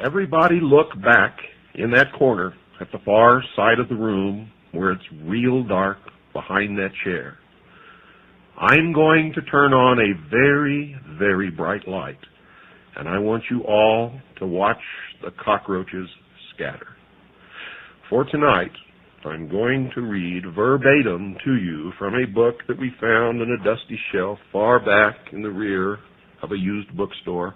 Everybody look back in that corner at the far side of the room where it's real dark behind that chair. I'm going to turn on a very, very bright light, and I want you all to watch the cockroaches scatter. For tonight, I'm going to read verbatim to you from a book that we found in a dusty shelf far back in the rear of a used bookstore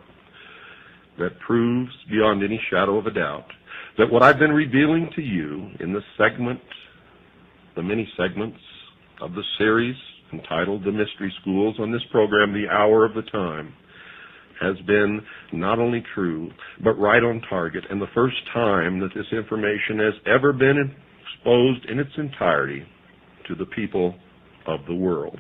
that proves beyond any shadow of a doubt that what I've been revealing to you in the many segments of the series entitled The Mystery Schools on this program, The Hour of the Time, has been not only true, but right on target, and the first time that this information has ever been exposed in its entirety to the people of the world.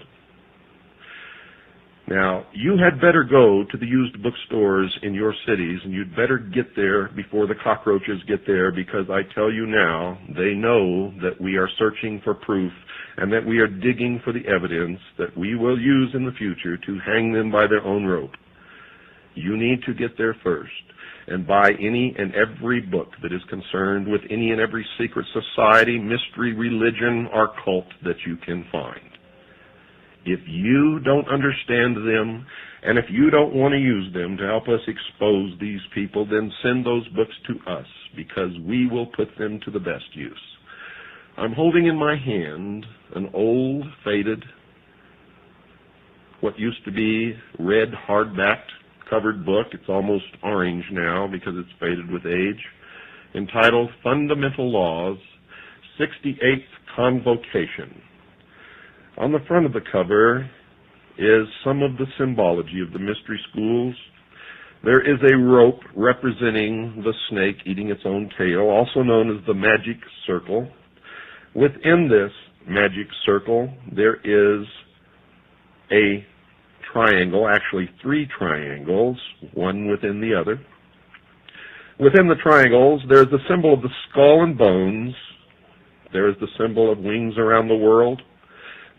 Now, you had better go to the used bookstores in your cities, and you'd better get there before the cockroaches get there, because I tell you now, they know that we are searching for proof and that we are digging for the evidence that we will use in the future to hang them by their own rope. You need to get there first and buy any and every book that is concerned with any and every secret society, mystery, religion, or cult that you can find. If you don't understand them, and if you don't want to use them to help us expose these people, then send those books to us, because we will put them to the best use. I'm holding in my hand an old, faded, what used to be red, hardbacked, covered book. It's almost orange now because it's faded with age, entitled Fundamental Laws, 68th Convocation. On the front of the cover is some of the symbology of the mystery schools. There is a rope representing the snake eating its own tail, also known as the magic circle. Within this magic circle, there is a triangle, actually 3 triangles, one within the other. Within the triangles, there's the symbol of the skull and bones. There is the symbol of wings around the world.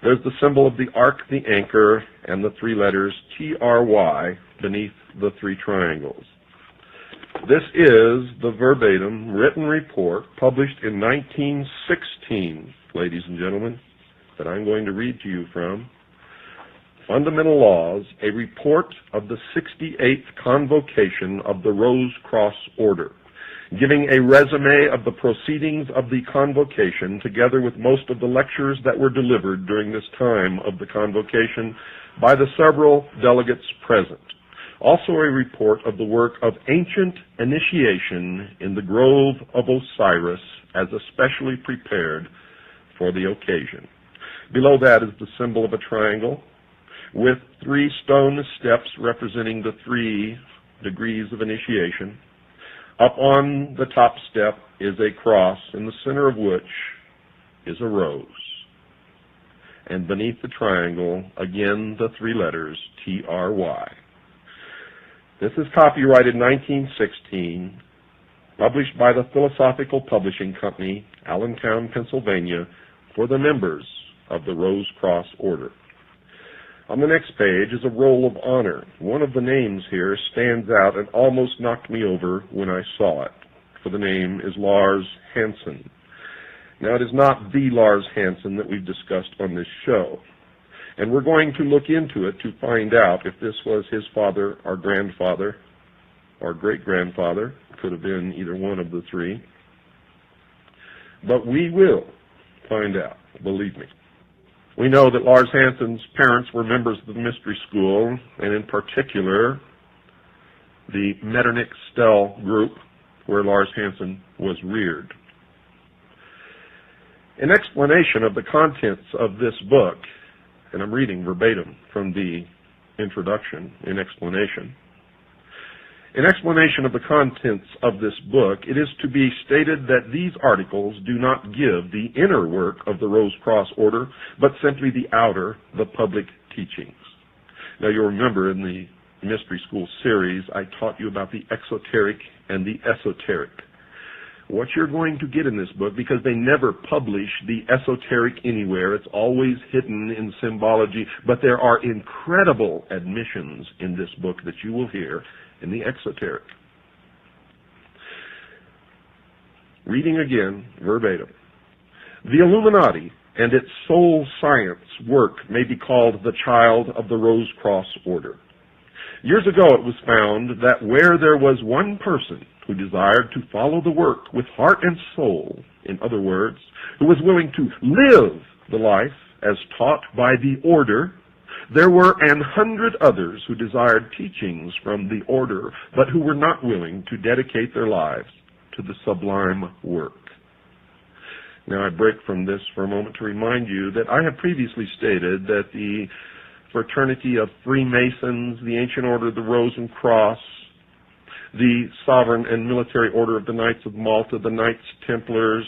There's the symbol of the ark, the anchor, and the 3 letters TRY beneath the 3 triangles. This is the verbatim written report published in 1916, ladies and gentlemen, that I'm going to read to you from. Fundamental Laws, a report of the 68th Convocation of the Rose Cross Order, giving a resume of the proceedings of the convocation, together with most of the lectures that were delivered during this time of the convocation by the several delegates present. Also a report of the work of ancient initiation in the Grove of Osiris as especially prepared for the occasion. Below that is the symbol of a triangle with 3 stone steps representing the 3 degrees of initiation. Up on the top step is a cross, in the center of which is a rose. And beneath the triangle, again, the 3 letters, TRY. This is copyrighted 1916, published by the Philosophical Publishing Company, Allentown, Pennsylvania, for the members of the Rose Cross Order. On the next page is a roll of honor. One of the names here stands out and almost knocked me over when I saw it, for the name is Lars Hansen. Now, it is not the Lars Hansen that we've discussed on this show, and we're going to look into it to find out if this was his father or grandfather or great-grandfather. Could have been either one of the 3. But we will find out, believe me. We know that Lars Hansen's parents were members of the mystery school, and in particular, the Metternich-Stell group, where Lars Hansen was reared. In explanation of the contents of this book, and I'm reading verbatim from the introduction in explanation. In explanation of the contents of this book, it is to be stated that these articles do not give the inner work of the Rose Cross Order, but simply the outer, the public teachings. Now you'll remember in the Mystery School series, I taught you about the exoteric and the esoteric. What you're going to get in this book, because they never publish the esoteric anywhere, it's always hidden in symbology, but there are incredible admissions in this book that you will hear in the exoteric. Reading again, verbatim. The Illuminati and its soul science work may be called the child of the Rose Cross Order. Years ago it was found that where there was one person who desired to follow the work with heart and soul, in other words, who was willing to live the life as taught by the order, there were 100 others who desired teachings from the order, but who were not willing to dedicate their lives to the sublime work. Now I break from this for a moment to remind you that I have previously stated that the fraternity of Freemasons, the Ancient Order of the Rose and Cross, the Sovereign and Military Order of the Knights of Malta, the Knights Templars,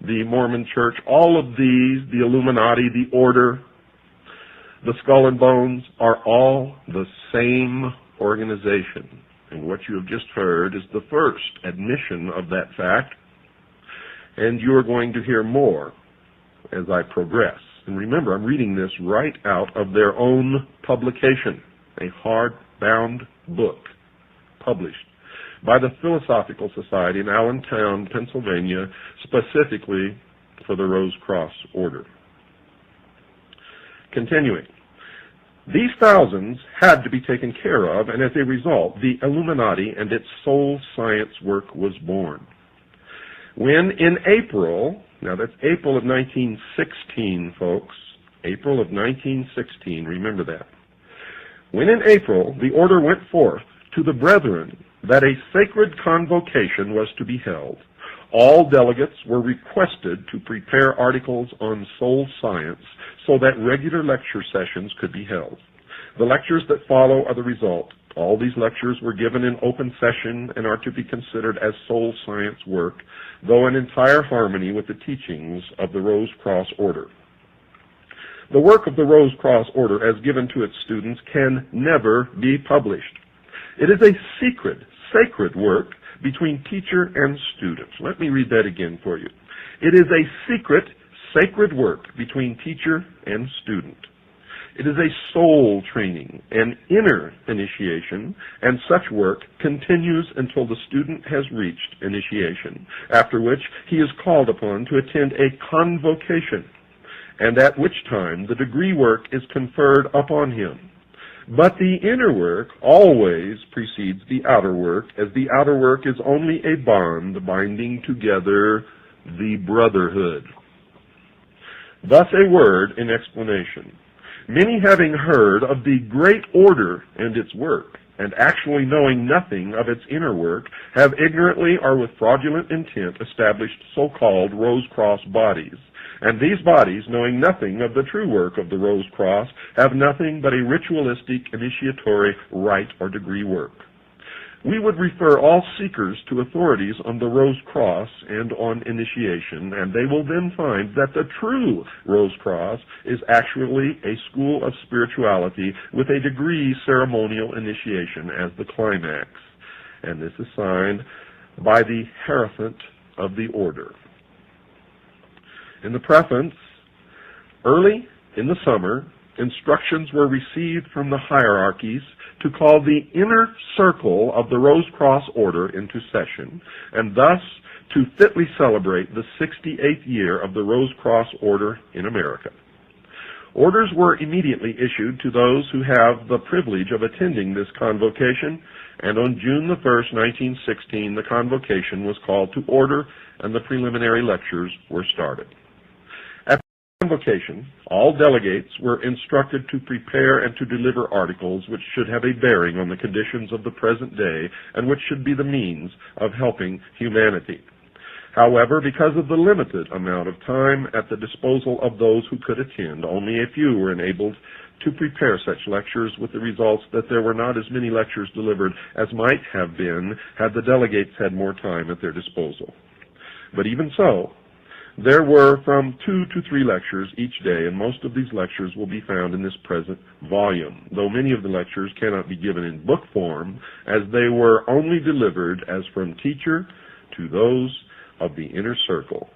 the Mormon Church, all of these, the Illuminati, the Order, the Skull and Bones, are all the same organization. And what you have just heard is the first admission of that fact, and you are going to hear more as I progress. And remember, I'm reading this right out of their own publication, a hardbound book published by the Philosophical Society in Allentown, Pennsylvania, specifically for the Rose Cross Order. Continuing. These thousands had to be taken care of, and as a result, the Illuminati and its soul science work was born. When in April, now that's April of 1916, folks, April of 1916, remember that. When in April the order went forth to the brethren that a sacred convocation was to be held, all delegates were requested to prepare articles on soul science so that regular lecture sessions could be held. The lectures that follow are the result. All these lectures were given in open session and are to be considered as soul science work, though in entire harmony with the teachings of the Rose Cross Order. The work of the Rose Cross Order as given to its students can never be published. It is a secret, sacred work between teacher and student. Let me read that again for you. It is a secret, sacred work between teacher and student. It is a soul training, an inner initiation, and such work continues until the student has reached initiation, after which he is called upon to attend a convocation, and at which time the degree work is conferred upon him. But the inner work always precedes the outer work, as the outer work is only a bond binding together the brotherhood. Thus a word in explanation. Many having heard of the great order and its work, and actually knowing nothing of its inner work, have ignorantly or with fraudulent intent established so-called Rose Cross bodies. And these bodies, knowing nothing of the true work of the Rose Cross, have nothing but a ritualistic, initiatory, rite or degree work. We would refer all seekers to authorities on the Rose Cross and on initiation, and they will then find that the true Rose Cross is actually a school of spirituality with a degree ceremonial initiation as the climax. And this is signed by the Hierophant of the Order. In the preface, early in the summer, instructions were received from the hierarchies to call the inner circle of the Rose Cross Order into session, and thus to fitly celebrate the 68th year of the Rose Cross Order in America. Orders were immediately issued to those who have the privilege of attending this convocation, and on June the 1st, 1916, the convocation was called to order and the preliminary lectures were started. At the convocation, all delegates were instructed to prepare and to deliver articles which should have a bearing on the conditions of the present day and which should be the means of helping humanity. However, because of the limited amount of time at the disposal of those who could attend, only a few were enabled to prepare such lectures, with the results that there were not as many lectures delivered as might have been had the delegates had more time at their disposal. But even so, there were from 2 to 3 lectures each day, and most of these lectures will be found in this present volume, though many of the lectures cannot be given in book form, as they were only delivered as from teacher to those of the inner circle.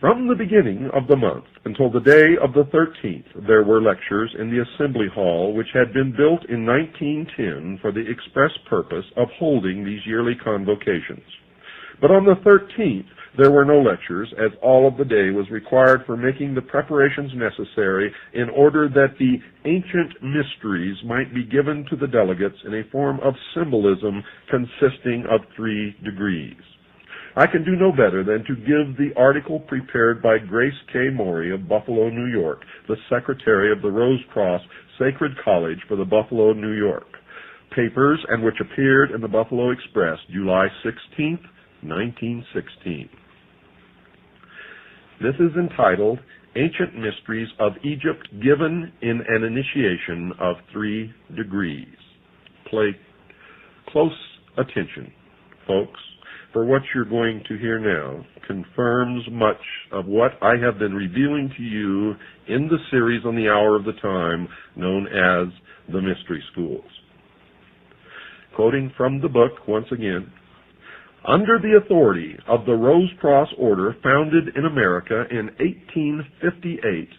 From the beginning of the month until the day of the 13th, there were lectures in the Assembly Hall, which had been built in 1910 for the express purpose of holding these yearly convocations. But on the 13th, there were no lectures, as all of the day was required for making the preparations necessary in order that the ancient mysteries might be given to the delegates in a form of symbolism consisting of 3 degrees. I can do no better than to give the article prepared by Grace K. Morey of Buffalo, New York, the secretary of the Rose Cross Sacred College for the Buffalo, New York papers, and which appeared in the Buffalo Express, July 16th, 1916. This is entitled Ancient Mysteries of Egypt Given in an Initiation of 3 Degrees. Pay close attention, folks, for what you're going to hear now confirms much of what I have been revealing to you in the series on the Hour of the Time known as the Mystery Schools. Quoting from the book once again, under the authority of the Rose Cross Order founded in America in 1858,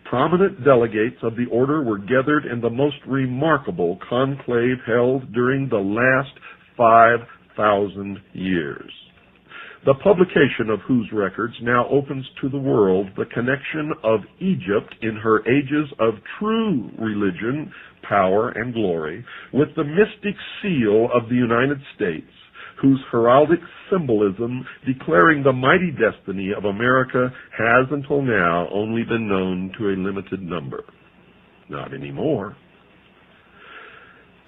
prominent delegates of the order were gathered in the most remarkable conclave held during the last 5,000 years, the publication of whose records now opens to the world the connection of Egypt in her ages of true religion, power, and glory with the mystic seal of the United States, whose heraldic symbolism declaring the mighty destiny of America has until now only been known to a limited number. Not anymore.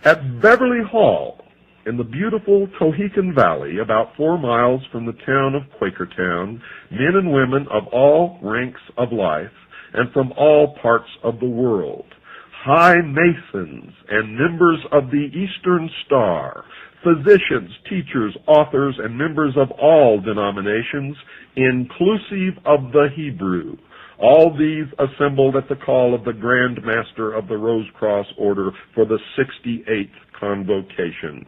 At Beverly Hall, in the beautiful Cohican Valley, about 4 miles from the town of Quakertown, men and women of all ranks of life and from all parts of the world, high masons and members of the Eastern Star, physicians, teachers, authors, and members of all denominations, inclusive of the Hebrew, all these assembled at the call of the Grand Master of the Rose Cross Order for the 68th convocation.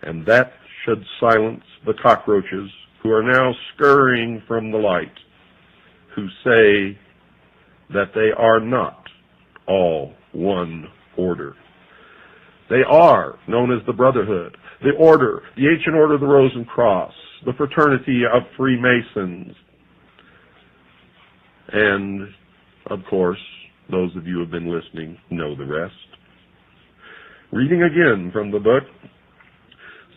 And that should silence the cockroaches who are now scurrying from the light, who say that they are not all one order. They are known as the Brotherhood, the Order, the Ancient Order of the Rose and Cross, the Fraternity of Freemasons, and, of course, those of you who have been listening know the rest. Reading again from the book,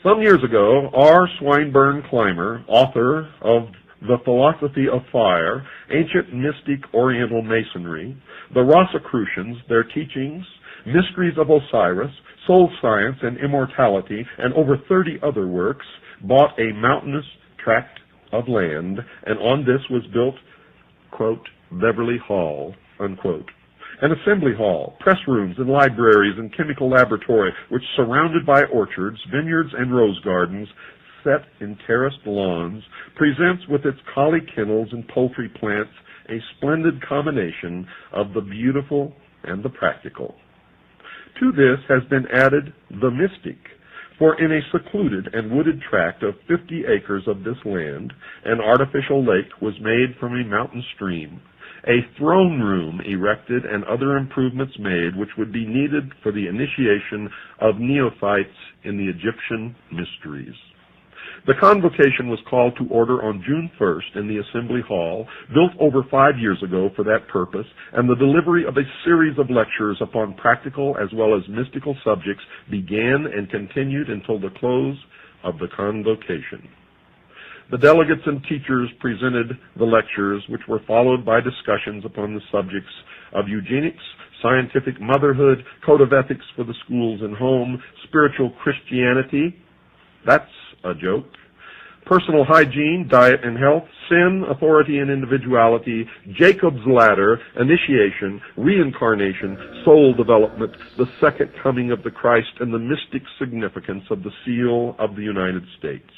some years ago, R. Swinburne Clymer, author of The Philosophy of Fire, Ancient Mystic Oriental Masonry, the Rosicrucians, Their Teachings, Mysteries of Osiris, Soul Science and Immortality, and over 30 other works, bought a mountainous tract of land, and on this was built, quote, Beverly Hall, unquote, an assembly hall, press rooms and libraries and chemical laboratory, which surrounded by orchards, vineyards, and rose gardens, set in terraced lawns, presents with its collie kennels and poultry plants a splendid combination of the beautiful and the practical. To this has been added the mystic, for in a secluded and wooded tract of 50 acres of this land, an artificial lake was made from a mountain stream, a throne room erected, and other improvements made which would be needed for the initiation of neophytes in the Egyptian mysteries. The convocation was called to order on June 1st in the Assembly Hall, built over 5 years ago for that purpose, and the delivery of a series of lectures upon practical as well as mystical subjects began and continued until the close of the convocation. The delegates and teachers presented the lectures, which were followed by discussions upon the subjects of eugenics, scientific motherhood, code of ethics for the schools and home, spiritual Christianity, that's a joke, personal hygiene, diet and health, sin, authority and individuality, Jacob's ladder, initiation, reincarnation, soul development, the second coming of the Christ, and the mystic significance of the seal of the United States.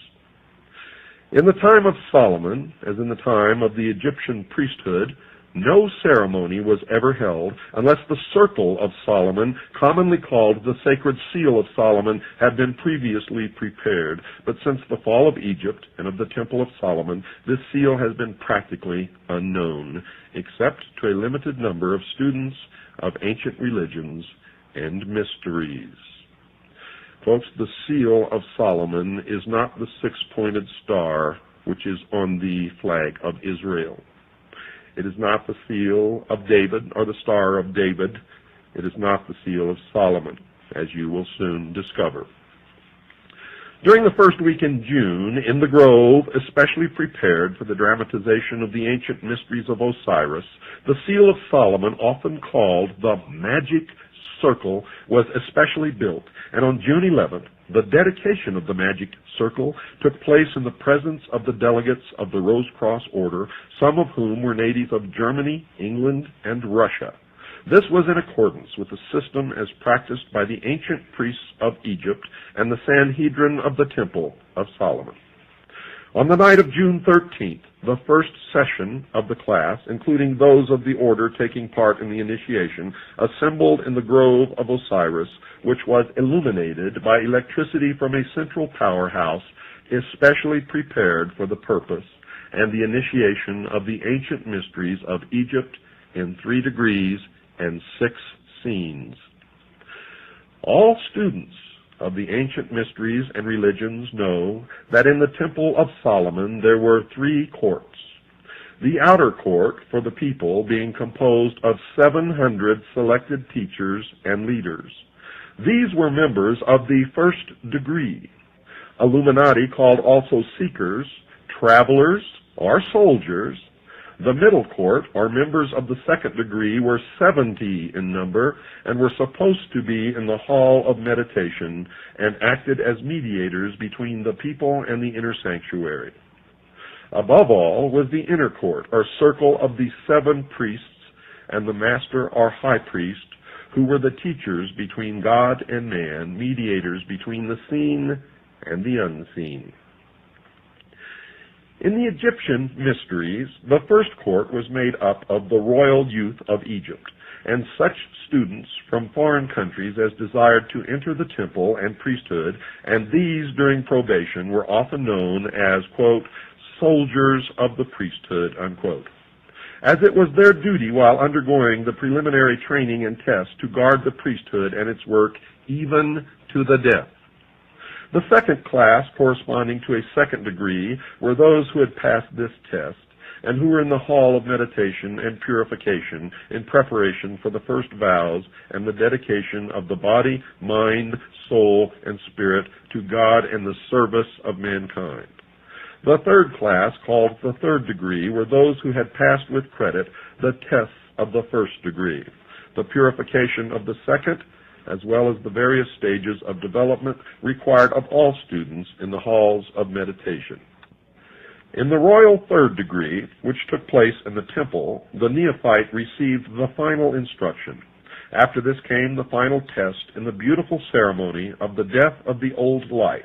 In the time of Solomon, as in the time of the Egyptian priesthood, no ceremony was ever held unless the circle of Solomon, commonly called the sacred seal of Solomon, had been previously prepared. But since the fall of Egypt and of the Temple of Solomon, this seal has been practically unknown, except to a limited number of students of ancient religions and mysteries. Folks, the seal of Solomon is not the six-pointed star which is on the flag of Israel. It is not the seal of David or the Star of David. It is not the seal of Solomon, as you will soon discover. During the first week in June, in the grove, especially prepared for the dramatization of the ancient mysteries of Osiris, the seal of Solomon, often called the magic circle, was especially built, and on June 11th, the dedication of the magic circle took place in the presence of the delegates of the Rosicrucian order, some of whom were natives of Germany, England, and Russia. This was in accordance with the system as practiced by the ancient priests of Egypt and the Sanhedrin of the Temple of Solomon. On the night of June 13th, the first session of the class, including those of the order taking part in the initiation, assembled in the grove of Osiris, which was illuminated by electricity from a central powerhouse especially prepared for the purpose and the initiation of the ancient mysteries of Egypt in 3 degrees and 6 scenes. All students of the ancient mysteries and religions know that in the Temple of Solomon there were 3 courts. The outer court for the people being composed of 700 selected teachers and leaders. These were members of the first degree, Illuminati called also seekers, travelers, or soldiers. The middle court, or members of the second degree, were 70 in number and were supposed to be in the hall of meditation and acted as mediators between the people and the inner sanctuary. Above all was the inner court, or circle of the 7 priests and the master or high priest, who were the teachers between God and man, mediators between the seen and the unseen. In the Egyptian mysteries, the first court was made up of the royal youth of Egypt, and such students from foreign countries as desired to enter the temple and priesthood, and these during probation were often known as, quote, soldiers of the priesthood, unquote, as it was their duty while undergoing the preliminary training and tests to guard the priesthood and its work even to the death. The second class, corresponding to a second degree, were those who had passed this test and who were in the hall of meditation and purification in preparation for the first vows and the dedication of the body, mind, soul, and spirit to God and the service of mankind. The third class, called the third degree, were those who had passed with credit the tests of the first degree, the purification of the second, as well as the various stages of development required of all students in the halls of meditation. In the royal third degree, which took place in the temple, the neophyte received the final instruction. After this came the final test in the beautiful ceremony of the death of the old life,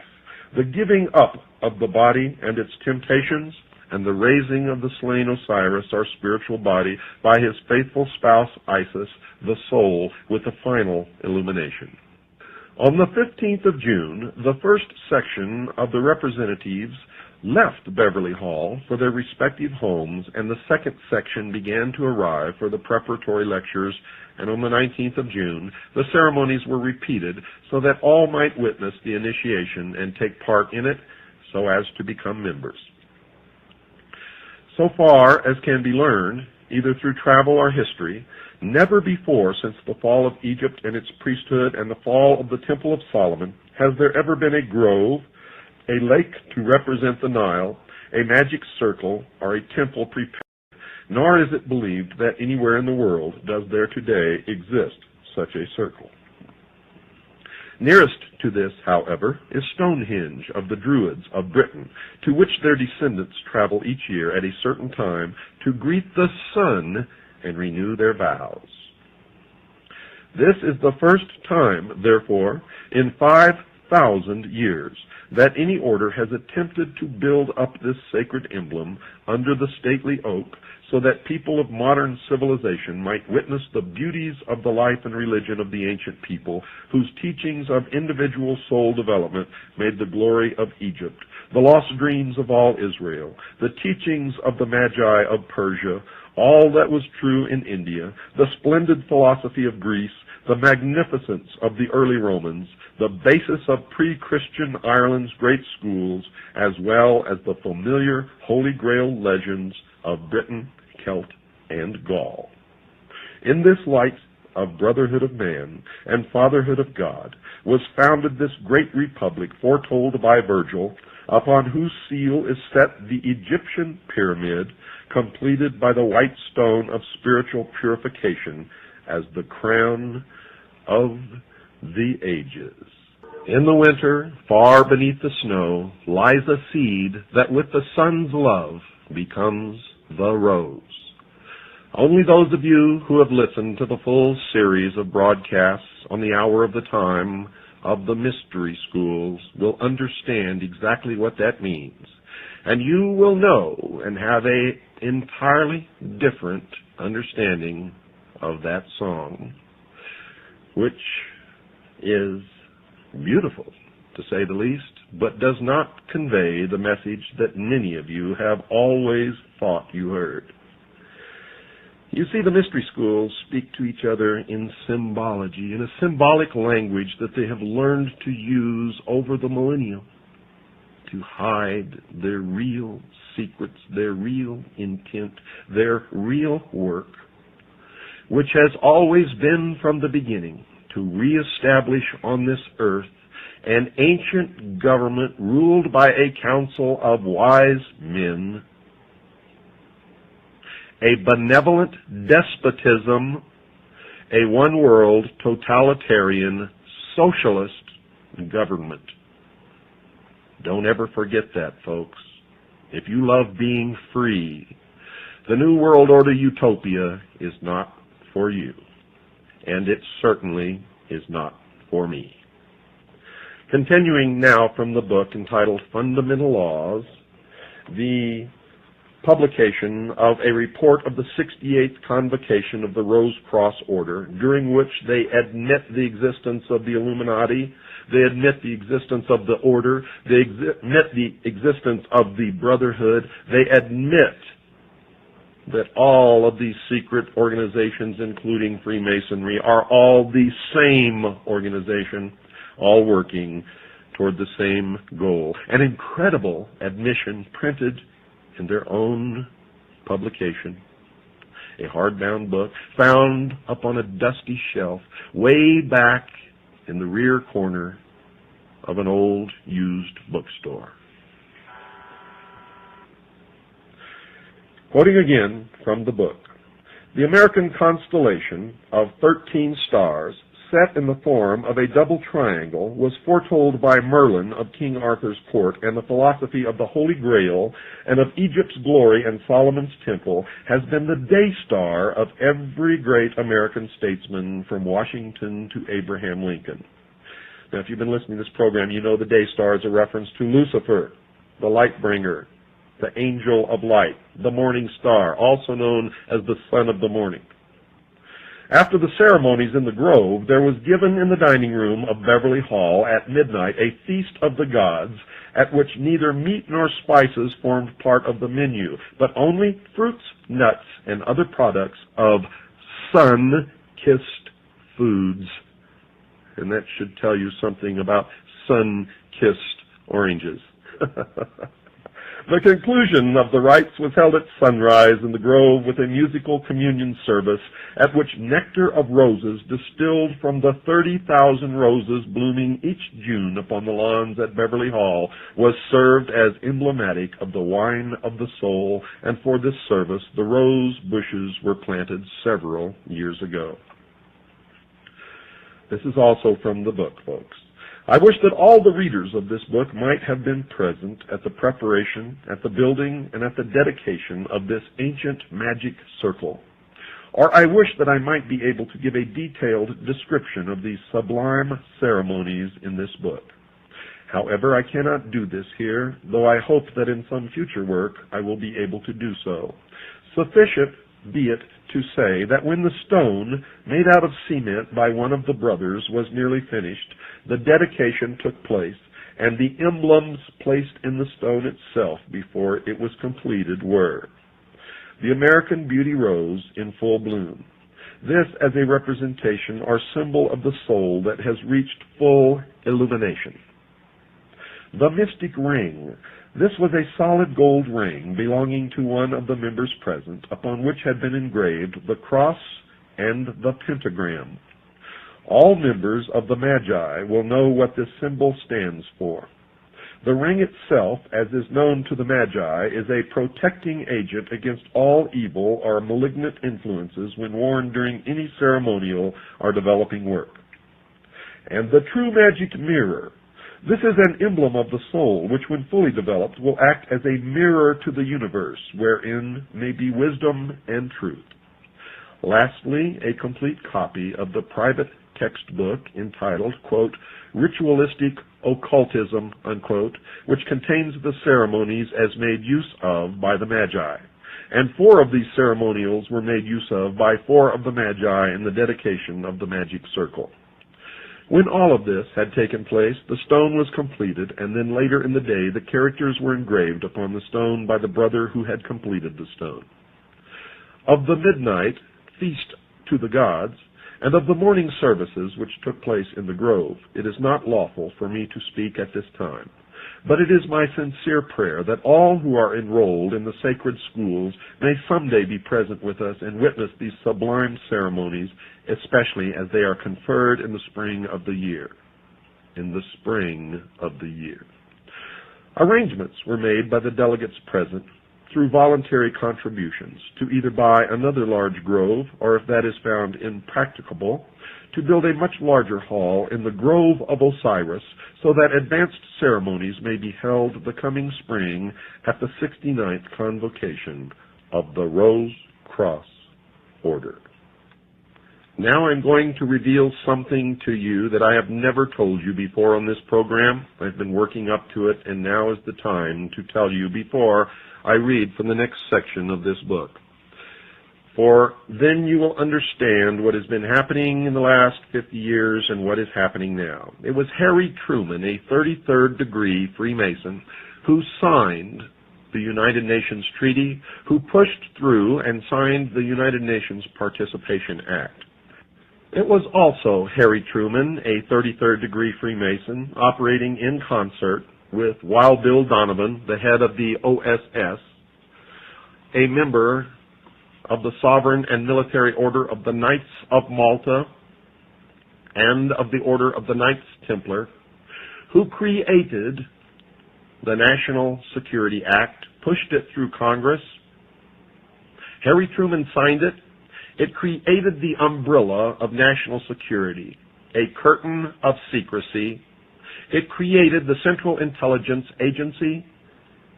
the giving up of the body and its temptations, and the raising of the slain Osiris, our spiritual body, by his faithful spouse Isis, the soul, with the final illumination. On the 15th of June, the first section of the representatives left Beverly Hall for their respective homes, and the second section began to arrive for the preparatory lectures, and on the 19th of June, the ceremonies were repeated so that all might witness the initiation and take part in it so as to become members. So far as can be learned, either through travel or history, never before since the fall of Egypt and its priesthood and the fall of the Temple of Solomon has there ever been a grove, a lake to represent the Nile, a magic circle, or a temple prepared, nor is it believed that anywhere in the world does there today exist such a circle. Nearest to this, however, is Stonehenge of the Druids of Britain, to which their descendants travel each year at a certain time to greet the sun and renew their vows. This is the first time, therefore, in 5,000 years, that any order has attempted to build up this sacred emblem under the stately oak, so that people of modern civilization might witness the beauties of the life and religion of the ancient people, whose teachings of individual soul development made the glory of Egypt, the lost dreams of all Israel, the teachings of the Magi of Persia, all that was true in India, the splendid philosophy of Greece, the magnificence of the early Romans, the basis of pre-Christian Ireland's great schools, as well as the familiar Holy Grail legends of Britain, Celt, and Gaul. In this light of brotherhood of man and fatherhood of God was founded this great republic foretold by Virgil, upon whose seal is set the Egyptian pyramid, completed by the white stone of spiritual purification as the crown of the ages. In the winter, far beneath the snow, lies a seed that with the sun's love becomes the rose. Only those of you who have listened to the full series of broadcasts on the hour of the time of the mystery schools will understand exactly what that means. And you will know and have an entirely different understanding of that song, which is beautiful, to say the least, but does not convey the message that many of you have always thought you heard. You see, the mystery schools speak to each other in symbology, in a symbolic language that they have learned to use over the millennia to hide their real secrets, their real intent, their real work, which has always been from the beginning to reestablish on this earth an ancient government ruled by a council of wise men, a benevolent despotism, a one-world totalitarian socialist government. Don't ever forget that, folks. If you love being free, the New World Order utopia is not for you, and it certainly is not for me. Continuing now from the book entitled Fundamental Laws, the publication of a report of the 68th Convocation of the Rose Cross Order, during which they admit the existence of the Illuminati, they admit the existence of the Order, they admit the existence of the Brotherhood, they admit that all of these secret organizations, including Freemasonry, are all the same organization, all working toward the same goal. An incredible admission printed in their own publication, a hardbound book found up on a dusty shelf way back in the rear corner of an old used bookstore. Quoting again from the book, the American constellation of 13 stars set in the form of a double triangle was foretold by Merlin of King Arthur's court, and the philosophy of the Holy Grail and of Egypt's glory and Solomon's temple has been the day star of every great American statesman from Washington to Abraham Lincoln. Now, if you've been listening to this program, you know the day star is a reference to Lucifer, the light bringer, the angel of light, the morning star, also known as the son of the morning. After the ceremonies in the grove, there was given in the dining room of Beverly Hall at midnight a feast of the gods, at which neither meat nor spices formed part of the menu, but only fruits, nuts, and other products of sun-kissed foods. And that should tell you something about sun-kissed oranges. The conclusion of the rites was held at sunrise in the grove with a musical communion service at which nectar of roses distilled from the 30,000 roses blooming each June upon the lawns at Beverly Hall was served as emblematic of the wine of the soul, and for this service the rose bushes were planted several years ago. This is also from the book, folks. I wish that all the readers of this book might have been present at the preparation, at the building, and at the dedication of this ancient magic circle. Or I wish that I might be able to give a detailed description of these sublime ceremonies in this book. However, I cannot do this here, though I hope that in some future work I will be able to do so. Sufficient be it to say that when the stone, made out of cement by one of the brothers, was nearly finished, the dedication took place, and the emblems placed in the stone itself before it was completed were the American Beauty Rose in full bloom. This as a representation or symbol of the soul that has reached full illumination. The mystic ring. This was a solid gold ring belonging to one of the members present, upon which had been engraved the cross and the pentagram. All members of the Magi will know what this symbol stands for. The ring itself, as is known to the Magi, is a protecting agent against all evil or malignant influences when worn during any ceremonial or developing work. And the true magic mirror. This is an emblem of the soul, which when fully developed will act as a mirror to the universe, wherein may be wisdom and truth. Lastly, a complete copy of the private textbook entitled, quote, Ritualistic Occultism, unquote, which contains the ceremonies as made use of by the Magi. And 4 of these ceremonials were made use of by 4 of the Magi in the dedication of the magic circle. When all of this had taken place, the stone was completed, and then later in the day the characters were engraved upon the stone by the brother who had completed the stone. Of the midnight feast to the gods, and of the morning services which took place in the grove, it is not lawful for me to speak at this time. But it is my sincere prayer that all who are enrolled in the sacred schools may someday be present with us and witness these sublime ceremonies, especially as they are conferred in the spring of the year. In the spring of the year. Arrangements were made by the delegates present through voluntary contributions to either buy another large grove, or if that is found impracticable, to build a much larger hall in the Grove of Osiris, so that advanced ceremonies may be held the coming spring at the 69th convocation of the Rose Cross Order. Now I'm going to reveal something to you that I have never told you before on this program. I've been working up to it, and now is the time to tell you before I read from the next section of this book. For then you will understand what has been happening in the last 50 years and what is happening now. It was Harry Truman, a 33rd degree Freemason, who signed the United Nations Treaty, who pushed through and signed the United Nations Participation Act. It was also Harry Truman, a 33rd degree Freemason, operating in concert with Wild Bill Donovan, the head of the OSS, a member of the Sovereign and Military Order of the Knights of Malta and of the Order of the Knights Templar, who created the National Security Act, pushed it through Congress. Harry Truman signed it. It created the umbrella of national security, a curtain of secrecy. It created the Central Intelligence Agency,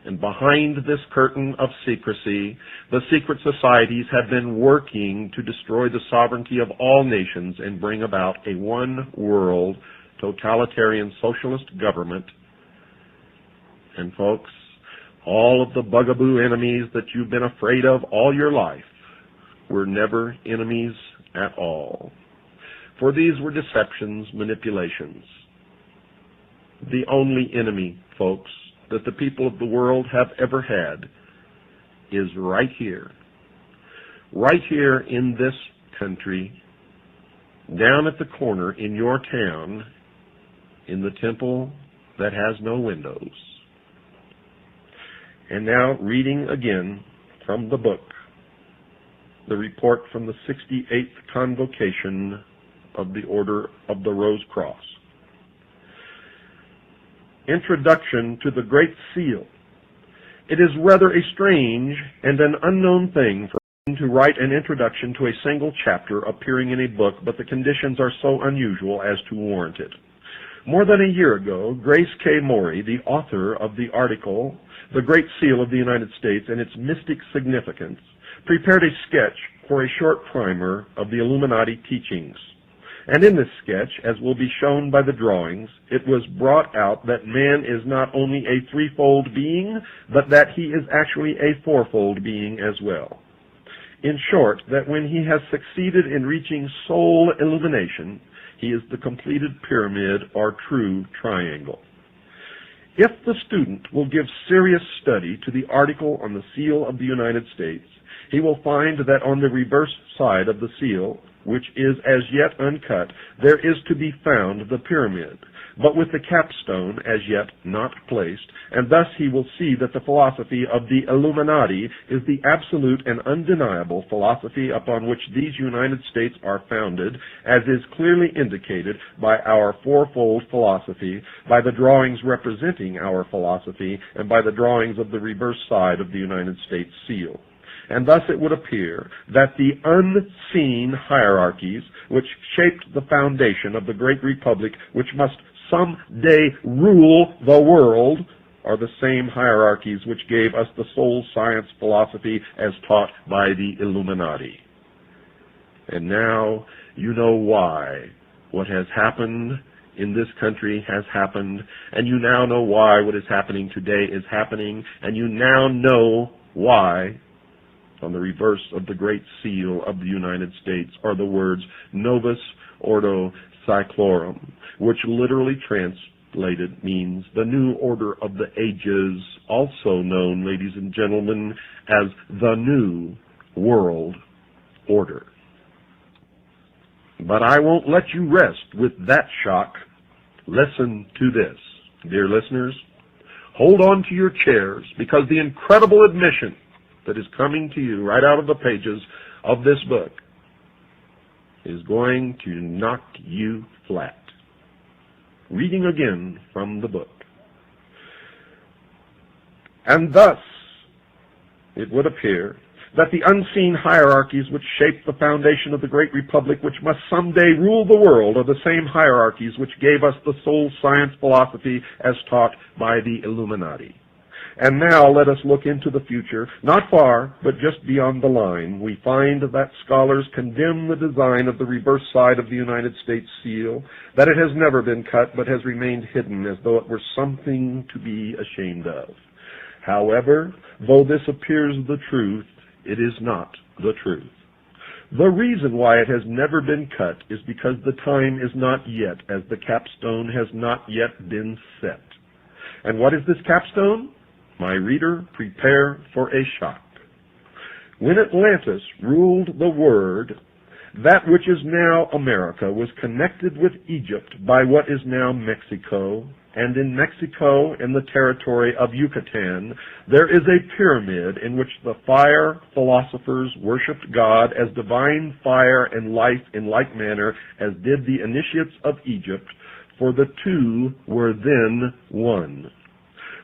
and behind this curtain of secrecy, the secret societies have been working to destroy the sovereignty of all nations and bring about a one-world totalitarian socialist government. And folks, all of the bugaboo enemies that you've been afraid of all your life were never enemies at all. For these were deceptions, manipulations. The only enemy, folks, that the people of the world have ever had is right here in this country, down at the corner in your town, in the temple that has no windows. And now reading again from the book, the report from the 68th Convocation of the Order of the Rose Cross. Introduction to the Great Seal. It is rather a strange and an unknown thing for one to write an introduction to a single chapter appearing in a book, but the conditions are so unusual as to warrant it. More than a year ago, Grace K. Morey, the author of the article, The Great Seal of the United States and Its Mystic Significance, prepared a sketch for a short primer of the Illuminati teachings. And in this sketch, as will be shown by the drawings, it was brought out that man is not only a threefold being, but that he is actually a fourfold being as well. In short, that when he has succeeded in reaching soul illumination, he is the completed pyramid or true triangle. If the student will give serious study to the article on the seal of the United States, he will find that on the reverse side of the seal, which is as yet uncut, there is to be found the pyramid, but with the capstone as yet not placed, and thus he will see that the philosophy of the Illuminati is the absolute and undeniable philosophy upon which these United States are founded, as is clearly indicated by our fourfold philosophy, by the drawings representing our philosophy, and by the drawings of the reverse side of the United States seal. And thus it would appear that the unseen hierarchies which shaped the foundation of the great republic, which must someday rule the world, are the same hierarchies which gave us the soul science philosophy as taught by the Illuminati. And now you know why what has happened in this country has happened, and you now know why what is happening today is happening, and you now know why on the reverse of the Great Seal of the United States are the words Novus Ordo Seclorum, which literally translated means the new order of the ages, also known, ladies and gentlemen, as the New World Order. But I won't let you rest with that shock. Listen to this, dear listeners. Hold on to your chairs, because the incredible admission that is coming to you right out of the pages of this book is going to knock you flat. Reading again from the book. And thus, it would appear that the unseen hierarchies which shape the foundation of the great republic, which must someday rule the world, are the same hierarchies which gave us the soul science philosophy as taught by the Illuminati. And now let us look into the future, not far, but just beyond the line. We find that scholars condemn the design of the reverse side of the United States seal, that it has never been cut, but has remained hidden as though it were something to be ashamed of. However, though this appears the truth, it is not the truth. The reason why it has never been cut is because the time is not yet, as the capstone has not yet been set. And what is this capstone? My reader, prepare for a shock. When Atlantis ruled the world, that which is now America was connected with Egypt by what is now Mexico, and in Mexico, in the territory of Yucatan, there is a pyramid in which the fire philosophers worshipped God as divine fire and life in like manner as did the initiates of Egypt, for the two were then one.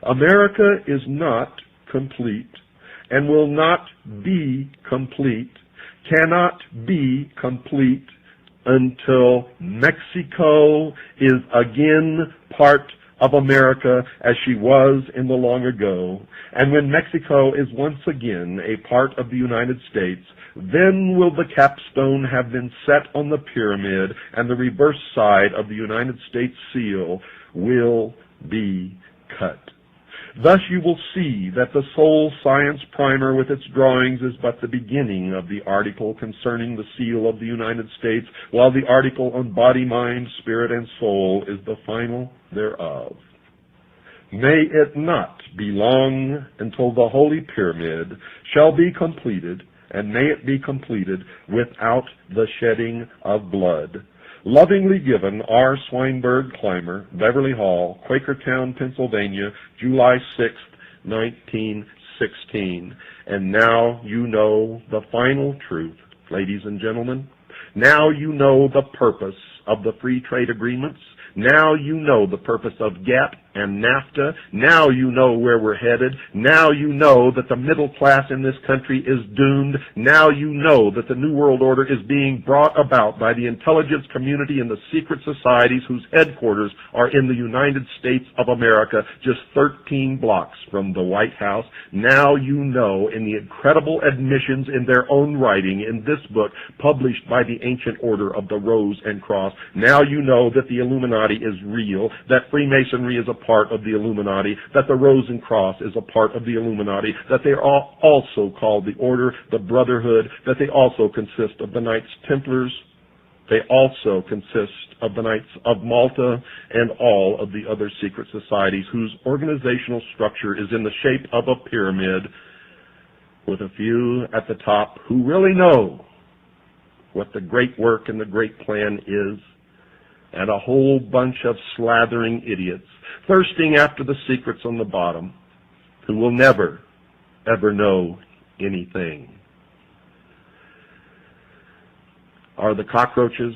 America is not complete and will not be complete, cannot be complete until Mexico is again part of America as she was in the long ago. And when Mexico is once again a part of the United States, then will the capstone have been set on the pyramid, and the reverse side of the United States seal will be cut. Thus you will see that the soul science primer with its drawings is but the beginning of the article concerning the seal of the United States, while the article on body, mind, spirit, and soul is the final thereof. May it not be long until the Holy Pyramid shall be completed, and may it be completed without the shedding of blood. Lovingly given, R. Swinburne Clymer, Beverly Hall, Quakertown, Pennsylvania, July 6, 19 16. And now you know the final truth, ladies and gentlemen. Now you know the purpose of the free trade agreements. Now you know the purpose of GATT and NAFTA. Now you know where we're headed. Now you know that the middle class in this country is doomed. Now you know that the New World Order is being brought about by the intelligence community and the secret societies whose headquarters are in the United States of America, just 13 blocks from the White House. Now you know, in the incredible admissions in their own writing in this book published by the Ancient Order of the Rose and Cross, now you know that the Illuminati is real, that Freemasonry is a part of the Illuminati, that the Rose and Cross is a part of the Illuminati, that they are also called the Order, the Brotherhood, that they also consist of the Knights Templars, they also consist of the Knights of Malta, and all of the other secret societies whose organizational structure is in the shape of a pyramid, with a few at the top who really know what the great work and the great plan is, and a whole bunch of slathering idiots thirsting after the secrets on the bottom who will never, ever know anything. Are the cockroaches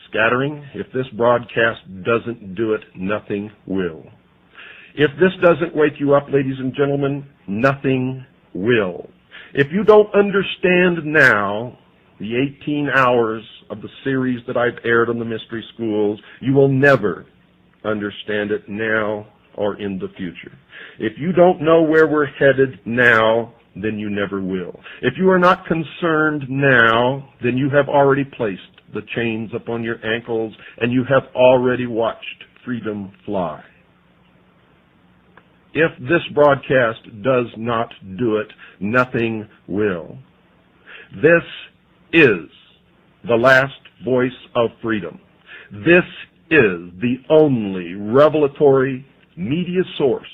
scattering? If this broadcast doesn't do it, nothing will. If this doesn't wake you up, ladies and gentlemen, nothing will. If you don't understand now the 18 hours of the series that I've aired on the mystery schools, you will never understand it now or in the future. If you don't know where we're headed now, then you never will. If you are not concerned now, then you have already placed the chains upon your ankles and you have already watched freedom fly. If this broadcast does not do it, nothing will. This is the last voice of freedom. This is the only revelatory media source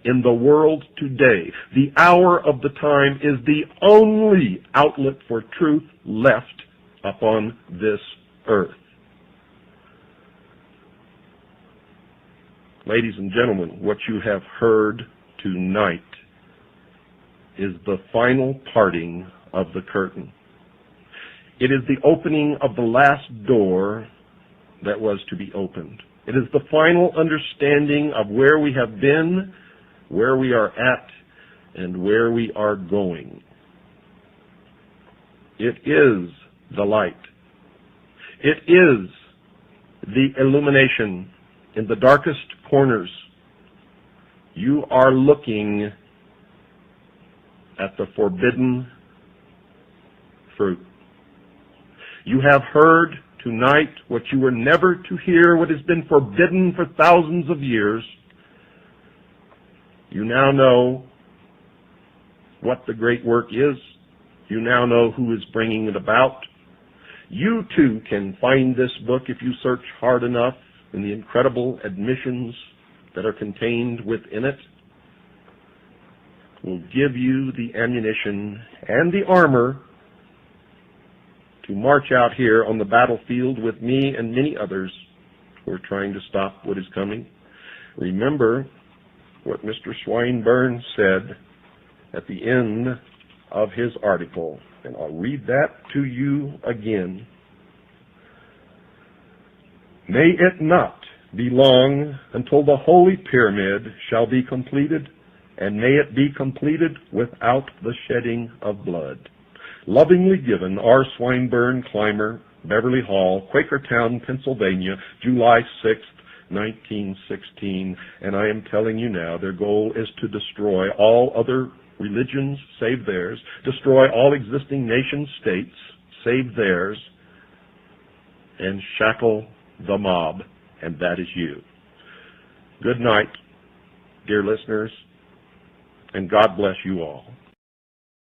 in the world today. The hour of the time is the only outlet for truth left upon this earth. Ladies and gentlemen, what you have heard tonight is the final parting of the curtain. It is the opening of the last door that was to be opened. It is the final understanding of where we have been, where we are at, and where we are going. It is the light. It is the illumination in the darkest corners. You are looking at the forbidden fruit. You have heard tonight what you were never to hear, what has been forbidden for thousands of years. You now know what the great work is. You now know who is bringing it about. You too can find this book if you search hard enough in the incredible admissions that are contained within it. Will give you the ammunition and the armor to march out here on the battlefield with me and many others who are trying to stop what is coming. Remember what Mr. Swinburne said at the end of his article, and I'll read that to you again. May it not be long until the Holy Pyramid shall be completed, and may it be completed without the shedding of blood. Lovingly given, R. Swinburne, Clymer, Beverly Hall, Quakertown, Pennsylvania, July 6th, 1916. And I am telling you now, their goal is to destroy all other religions save theirs, destroy all existing nation states save theirs, and shackle the mob, and that is you. Good night, dear listeners, and God bless you all.